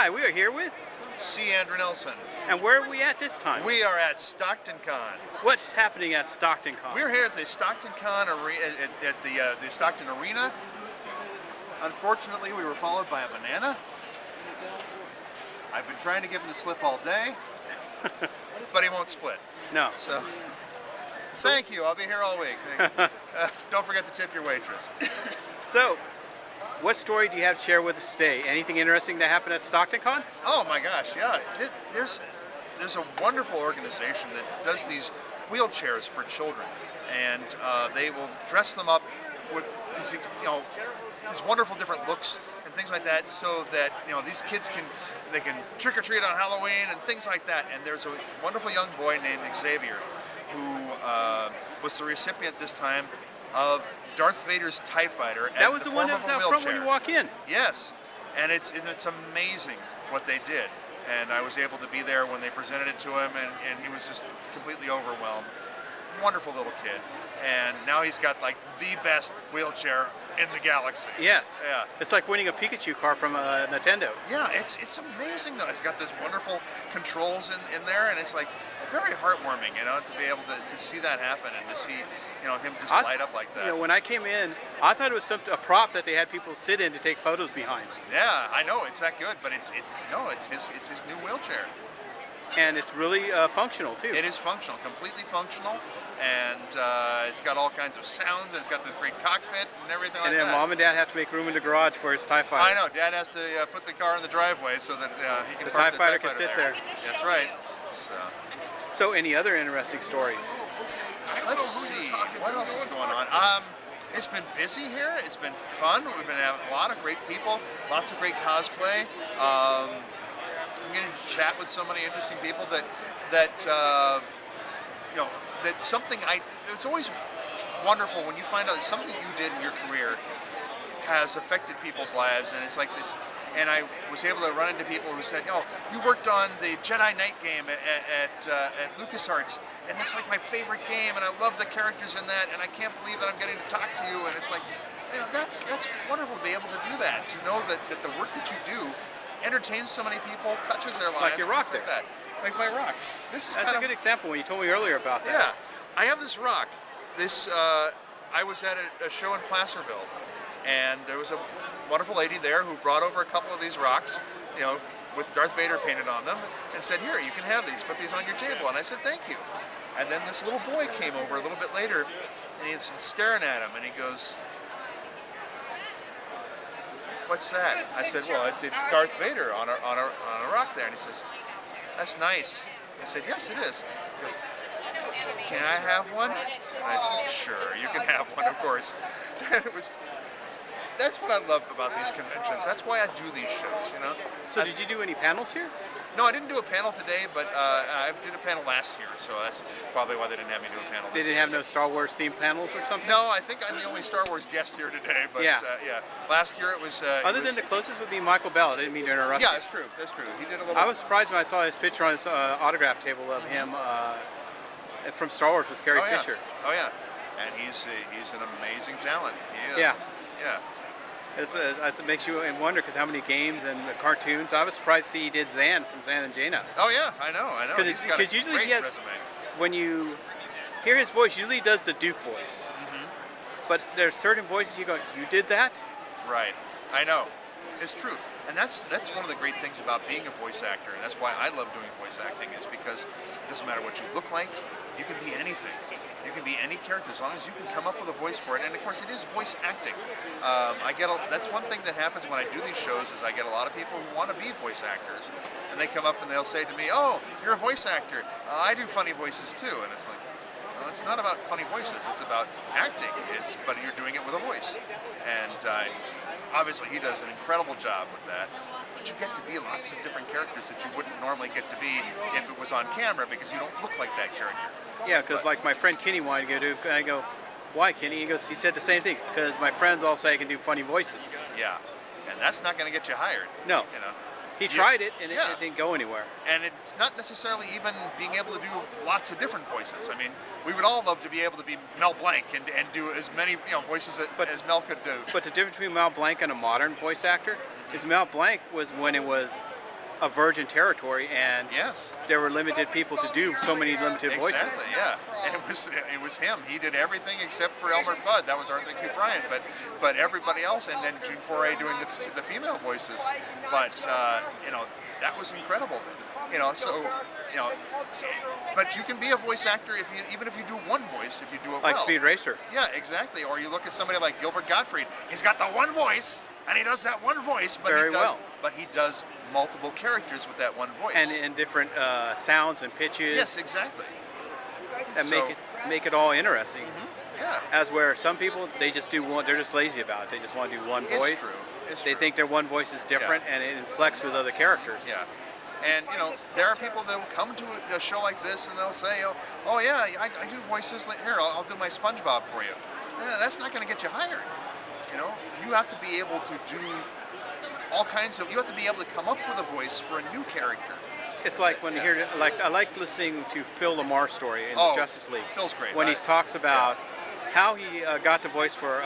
Hi, we are here with C.Andrew Nelson. And where are we at this time? We are at Stockton Con. What's happening at Stockton Con? We're here at the Stockton Con at the Stockton Arena. Unfortunately, we were followed by a banana. I've been trying to give him the slip all day, but he won't split. No. So, thank you. I'll be here all week. Don't forget to tip your waitress. So, what story do you have to share with us today? Anything interesting that happened at Stockton Con? Oh my gosh, yeah. There's a wonderful organization that does these wheelchairs for children, and they will dress them up with these, these wonderful different looks and things like that, so that these kids can trick or treat on Halloween and things like that. And there's a wonderful young boy named ᴄᴏ, who was the recipient this time of Darth Vader's TIE Fighter. That was the one that was out front when you walk in. Yes, and it's amazing what they did. And I was able to be there when they presented it to him, and he was just completely overwhelmed. Wonderful little kid, and now he's got like the best wheelchair in the galaxy. Yes. Yeah. It's like winning a Pikachu car from Nintendo. Yeah, it's amazing though. He's got those wonderful controls in there, and it's like very heartwarming, to be able to see that happen and to see him just light up like that. When I came in, I thought it was a prop that they had people sit in to take photos behind. Yeah, I know it's that good, but it's his new wheelchair. And it's really functional too. It is functional, completely functional, and it's got all kinds of sounds, and it's got this great cockpit and everything like that. And then Mom and Dad have to make room in the garage for his TIE Fighter. I know, Dad has to put the car in the driveway so that he can park the TIE Fighter can sit there. That's right. So any other interesting stories? Let's see, what else is going on? It's been busy here. It's been fun. We've been having a lot of great people, lots of great cosplay. I'm getting to chat with so many interesting people that something it's always wonderful when you find out that something you did in your career has affected people's lives, and it's like this. And I was able to run into people who said, you worked on the Jedi Knight game at LucasArts, and that's like my favorite game, and I love the characters in that, and I can't believe that I'm getting to talk to you. And it's like, that's wonderful to be able to do that, to know that the work that you do entertains so many people, touches their lives. Like your rock there. Like that. Like my rock. That's a good example when you told me earlier about that. Yeah, I have this rock. I was at a show in Placerville, and there was a wonderful lady there who brought over a couple of these rocks, with Darth Vader painted on them, and said, "Here, you can have these. Put these on your table." And I said, "Thank you." And then this little boy came over a little bit later, and he's staring at him, and he goes, "What's that?" I said, "Well, it's Darth Vader on a rock there." And he says, "That's nice." I said, "Yes, it is." He goes, "Can I have one?" And I said, "Sure, you can have one, of course." And that's what I love about these conventions. That's why I do these shows, So did you do any panels here? No, I didn't do a panel today, but I did a panel last year, so that's probably why they didn't have me do a panel this year. They didn't have no Star Wars themed panels or something? No, I think I'm the only Star Wars guest here today, but yeah. Last year it was... Other than the closest would be Michael Bell. I didn't mean to interrupt you. Yeah, that's true. He did a little... I was surprised when I saw his picture on his autograph table of him from Star Wars with Carrie Fisher. Oh, yeah. And he's an amazing talent. He is. Yeah. Yeah. It makes you wonder, because how many games and the cartoons. I was surprised to see he did Zan from Zan and Jaina. Oh yeah, I know. He's got a usually great resume. When you hear his voice, usually he does the Duke voice. Mm-hmm. But there's certain voices you go, you did that? Right. I know. It's true. And that's one of the great things about being a voice actor, and that's why I love doing voice acting, is because it doesn't matter what you look like, you can be anything. You can be any character as long as you can come up with a voice for it. And of course, it is voice acting. That's one thing that happens when I do these shows, is I get a lot of people who want to be voice actors, and they come up and they'll say to me, "Oh, you're a voice actor. I do funny voices too." And it's like, well, it's not about funny voices. It's about acting. But you're doing it with a voice. And obviously, he does an incredible job with that. But you get to be lots of different characters that you wouldn't normally get to be if it was on camera, because you don't look like that character. Yeah, because like my friend Kenny wanted to go do, and I go, "Why, Kenny?" He said the same thing, because my friends all say I can do funny voices. Yeah, and that's not going to get you hired. No. He tried it, and it didn't go anywhere. And it's not necessarily even being able to do lots of different voices. I mean, we would all love to be able to be Mel Blanc and do as many voices as Mel could do. But the difference between Mel Blanc and a modern voice actor is Mel Blanc was when it was a virgin territory, and Yes. there were limited people to do so many limited voices. Exactly, yeah. And it was him. He did everything except for Elmer Fudd. That was Arthur Q. Bryan. But everybody else, and then June Foray doing the female voices. But you know, that was incredible. You know, so you know, but you can be a voice actor even if you do one voice, if you do it Like well. Speed Racer. Yeah, exactly. Or you look at somebody like Gilbert Gottfried. He's got the one voice, and he does that one voice, but Very well. But he does multiple characters with that one voice. And in different sounds and pitches. Yes, exactly. That So- make it all interesting. Yeah. As where some people, they just do one, they're just lazy about it. They just want to do one It's voice. true. It's They true. think their one voice is different and it inflects with other characters. Yeah. And you know, there are people that will come to a show like this and they'll say, "Oh yeah, I do voices. Here, I'll do my SpongeBob for you." That's not going to get you hired. You know, you have to be able to do all kinds of. You have to be able to come up with a voice for a new character. It's like when you hear, like I like listening to ᴘᴜ story in Oh, Justice League. Phil's great. When he talks about how he got the voice for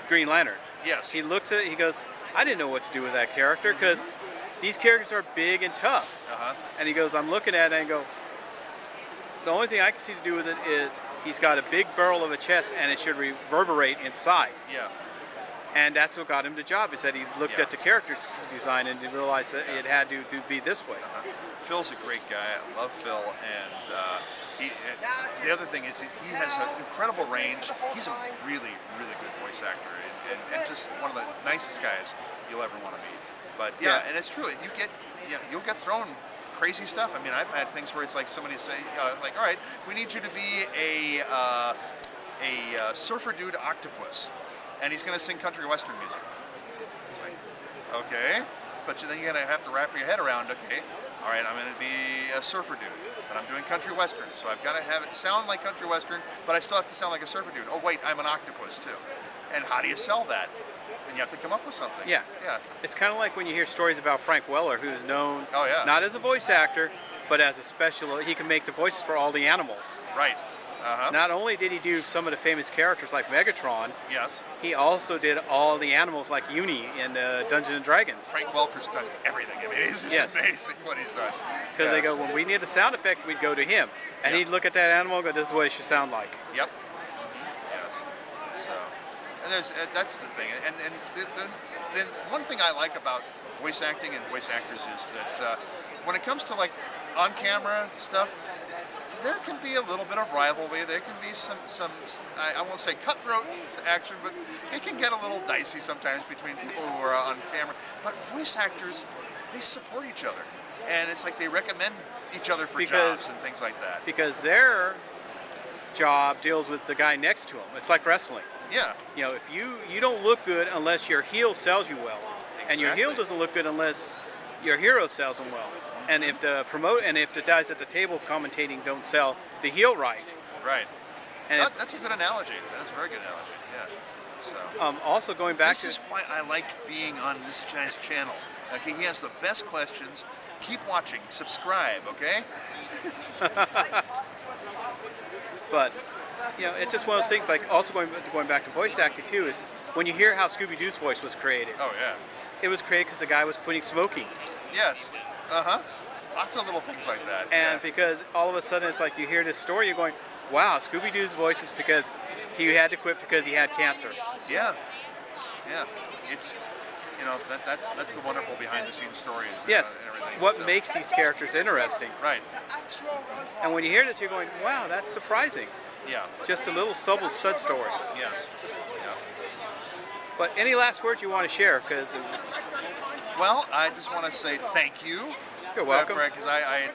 Green Lantern. Yes. He looks at it, he goes, I didn't know what to do with that character because these characters are big and tough. And he goes, I'm looking at it and I go, the only thing I can see to do with it is he's got a big barrel of a chest and it should reverberate inside. Yeah. And that's what got him the job, is that he looked Yeah. at the character design and he realized that it had to be this way. Phil's a great guy. I love Phil, and the other thing is he has an incredible range. He's a really, really good voice actor, and just one of the nicest guys you'll ever want to meet. But yeah, and it's true. You'll get thrown crazy stuff. I mean, I've had things where it's like somebody say, like, all right, we need you to be a surfer dude octopus, and he's going to sing country western music. It's like, okay, but then you're going to have to wrap your head around, okay, all right, I'm going to be a surfer dude, but I'm doing country western, so I've got to have it sound like country western, but I still have to sound like a surfer dude. Oh wait, I'm an octopus too. And how do you sell that? And you have to come up with something. Yeah. Yeah. It's kind of like when you hear stories about Frank Weller, who's known Oh, yeah. not as a voice actor, but as a special, he can make the voices for all the animals. Right. Not only did he do some of the famous characters like Megatron, Yes. he also did all the animals like Uni in Dungeons and Dragons. Frank Welker's done everything. I mean, it's just Yes. amazing what he's done. Because they go, when we need a sound effect, we'd go to him. And Yeah. he'd look at that animal and go, this is what it should sound like. Yep. Yes. So, and that's the thing. And the one thing I like about voice acting and voice actors is that when it comes to like on-camera stuff, there can be a little bit of rivalry. There can be some I won't say cutthroat action, but it can get a little dicey sometimes between people who are on camera. But voice actors, they support each other. And it's like they recommend each other for jobs and things like that. Because their job deals with the guy next to him. It's like wrestling. Yeah. You know, if you don't look good unless your heel sells you well. And your heel Exactly. doesn't look good unless your hero sells them well. And if the guys at the table commentating don't sell the heel right. Right. And That's a good analogy. That is a very good analogy. Yeah. So. also going back This to is why I like being on this guy's channel. Okay, he has the best questions. Keep watching. Subscribe. Okay. but you know, it's just one of those things. Like also going back to voice acting too, is when you hear how Scooby-Doo's voice was created. Oh yeah. It was created because the guy was quitting smoking. Yes. Lots of little things like that. And because all of a sudden it's like you hear this story, you're going, wow, Scooby-Doo's voice is because he had to quit because he had cancer. Yeah. Yeah. It's, you know, that's the wonderful behind-the-scenes stories. Yes. And everything. What so. makes these characters interesting. Right. And when you hear this, you're going, wow, that's surprising. Yeah. Just a little subtle stud stories. Yes. Yeah. But any last words you want to share? Because Well, I just want to say thank you. You're welcome. Because I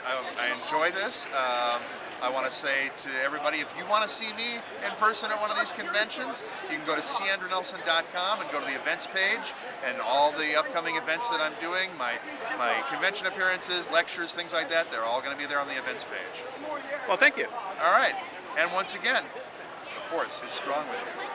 enjoy this. I want to say to everybody, if you want to see me in person at one of these conventions, you can go to CAndrewNelson.com and go to the events page, and all the upcoming events that I'm doing, my convention appearances, lectures, things like that, they're all going to be there on the events page. well, thank you. All right. And once again, the Force is strong with you.